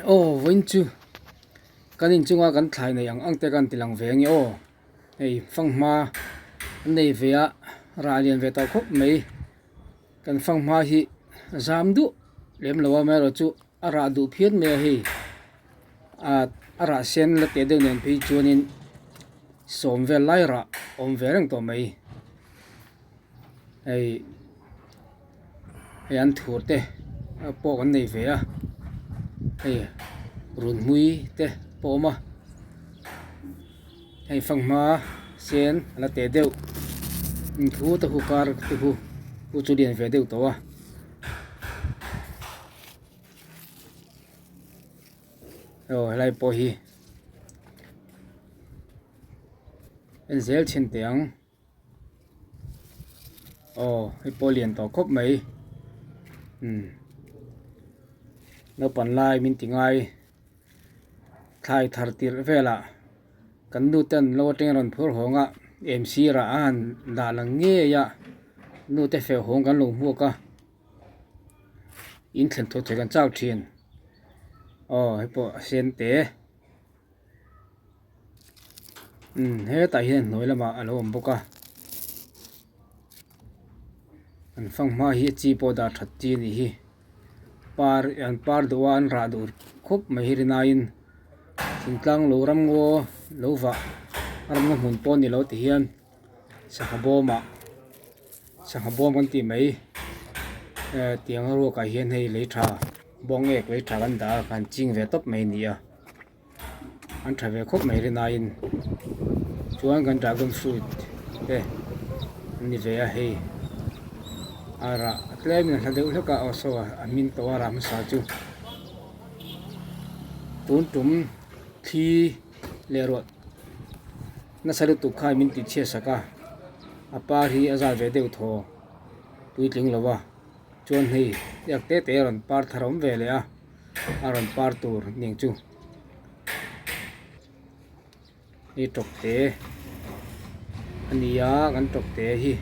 ô vinh chu kan in chunga kan thlai nei ang te kan tilang ve nge o ei phang ma nei ve a ra lian ve ta khop mai kan phang ma hi zam du lem lawa me ro chu ara du phian me hi a ara sen la te de nen phi chuanin som ve lai ra om ve rang to mai ei an thur te po kan nei ve a ei run mui te po ma ei phang ma sen la te deuh thu ta hu kar te hu chu lian ve deuh to a lai po hi en zel chen tiang hi po lian to khop mai no pan lai min tingai thai thar tir vela kan nu ten lo teng ron phur honga mc ra an da lang nge ya nu te fe hong kan lo mu ka in thlen tho the kan chau thin hi po sen te he ta hian noi lama alo om boka an phang ma hi chi po da that chi ni hi par duan ra dur khop mai hirina in thingtlang lo ram ngo lo wa ram ngo hun pon ni lo ti hian sakhabom kan ti mai tiang ro ka hian hei le tha bong ek le tha kan da kan ching ve top mai ni a an tha ve khop mai rina in chuan kan dragon fruit te ni ve a hei ara atlai min hla deuh hleka oso amin to ara ma sa chu tun tum thi le ro na saru tu khai min ti che saka apa hi aza ve deuh tho puitling lawa chuan hei yak te te ron par tharom ve le a aron par tur ning chu ni tok te ania kan tok te hi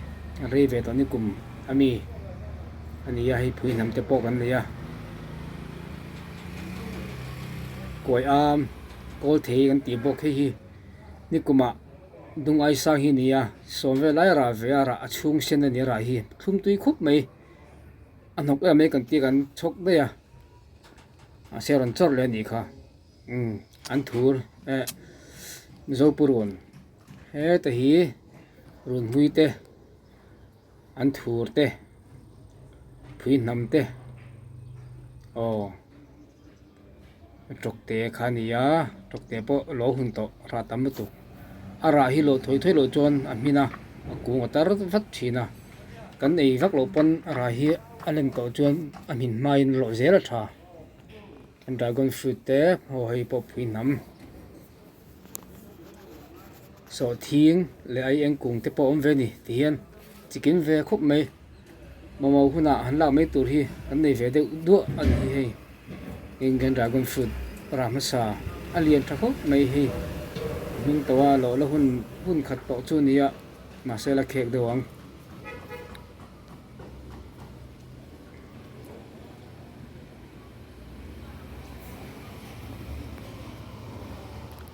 rei ve to ni kum ami ania hi phui nam te po kan le a koi am kol the kan ti bok hi ni kuma dung ai sa hi nia som ve lai ra ve ara achung sen ni ra hi thum tui khup mai anok a me kan ti kan chok de ya a seron chor le ni kha an thur zo purun he ta hi run hui te an thur te phui nam te trok te khania trok te po lo hun to ra tam tu ara hi lo thoi lo chon amina ku ngatar vat thina kan ei vak lo pon ara hi alem ko chon amin main lo zela tha an dragon fruit te ho hei po phui nam so thing le ai eng kung te po om ve ni ti hian chicken ve khop mai momo huna han la mai tur hi kan nei ve de du an hi hei eng dragon fruit ramasa alien tha khop mai hi min towa lo la hun khat to chu nia ma se la khek de wang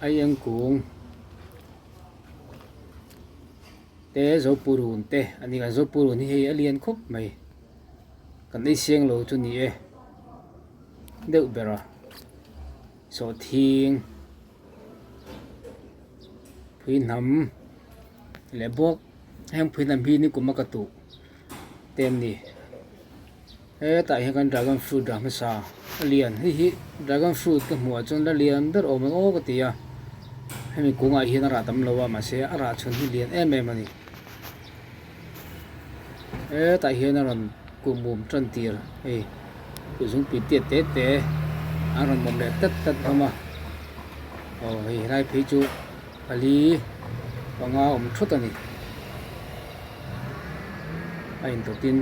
ai eng kung te zo purun te ani ga zo purun hi alien khop mai kan ei siang lo chu ni e deuh bera so thing phui nam le bok hem phui nam hi ni kuma ka tu tem ni ta hi kan dragon fruit ra ma sa alien hi dragon fruit ka hmuh chon la lian dar om ngo ka tia hemi kunga hi na ra tam lowa ma se ara chon hi lian em ani ta hi na ron kumum tran tir ei ku zung pi te aron mom le tat hama hei rai phi chu ali panga om thut ani ain to tin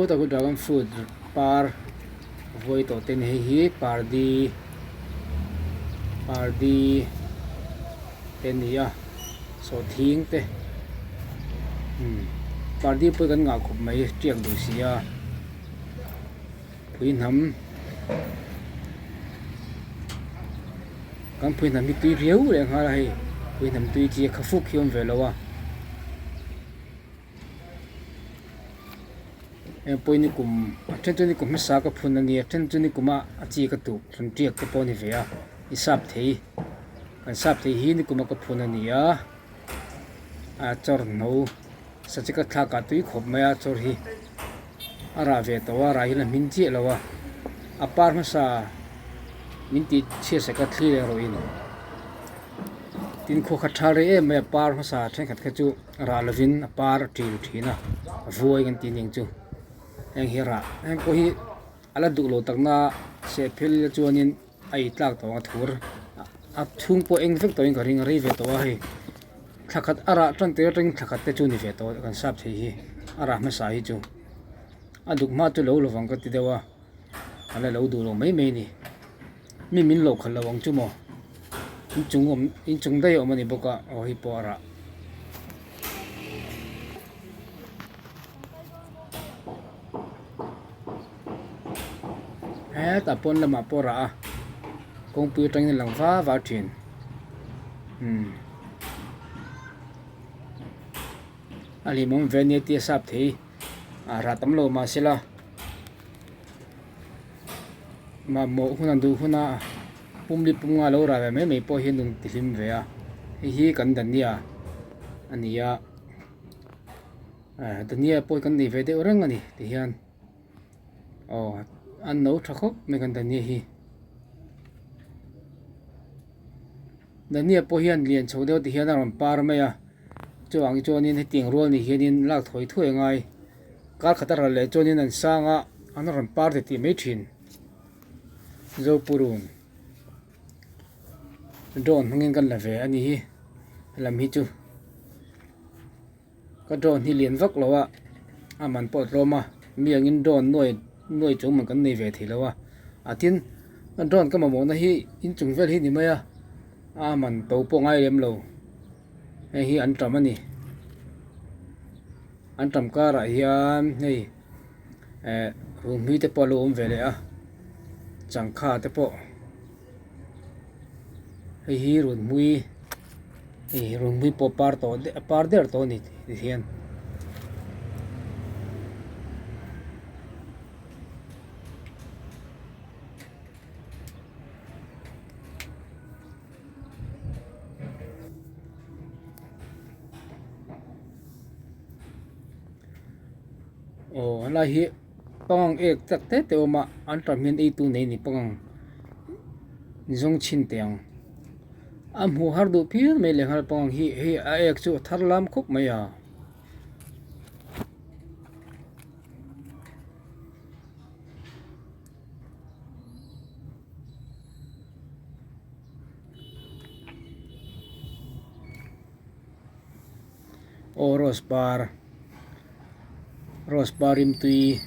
ta ku dragon fruit par voi to ten hi par di ten ya so thing te party pui kan nga khup mai tiang du sia pui nam kan pui nam mi tui riu le nga lai pui nam tui chi khafuk hiom ve lawa em pui ni kum athen tu ni kum sa ka phun ani athen tu ni kuma achi ka tu thun tiak ka poni ve a isap thei kan sap thei hi ni kuma ka phun ani a chor no sa chi ka thla ka tui khop mai a chor hi ara ve to wa ra hi la min chi lawa apar ma sa min ti che se ka thli le ro in tin kho kha thare e me par ma sa then khat kha chu ra lovin apar ti thina voi kan tin ning chu eng hira eng ko hi ala du lo takna se phil chuanin ai tlak to nga thur a thung po eng vek to ing ring ri ve to hi thakhat ara tang te tang thakhat te chu ni ve to kan sap thei hi ara ma sa hi chu aduk ma tu lo lovang ka ti dewa ala lo du lo mai mai ni mi min lo khal lawang chu mo in chung dai om ani boka o hi po ara ta pon lama pora kong pu tang lang va thin ali mom venia ti sap thei ra tam lo ma sila ma mo hunan du huna pumli punga lo ra me me po hi nun tilim ve a hi kan dan nia ania dania po kan ni ve de orang ani ti hian an no thakop me kan dan ni hi dania po hian lian chho deuh ti hian ram par mai a chuang chonin heting rol ni hianin lak thoi thuai ngai kar khatar le chonin an sanga an ram par ti mai thin zo purun don hungin kan la ve ani hi lam hi chu ka don hi lian vak lawa aman pot roma miangin don noi chung man kan nei ve thi lawa atin don ka mo na hi in chung vel hi ni maya man to po ngai lem lo hi an tam ani an tam ka ra hian hei rum hi te po lo om ve le a chang kha te po hi run mui po par der to ni hian ala hi pang ek tak te oma an tam hin ei tu nei ni pang zong chin teang am hu har du phir me le har pang hi a ek chu thar lam khup maya rosbar im tui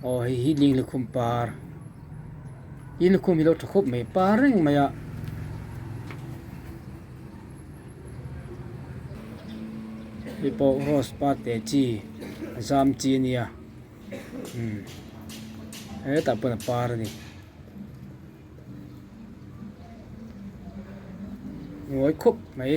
hi ling le khum par in khum hi lo thkhop me par reng maya ipo rosbar te chi zam chi nia ta pon par ni ngoi khup mai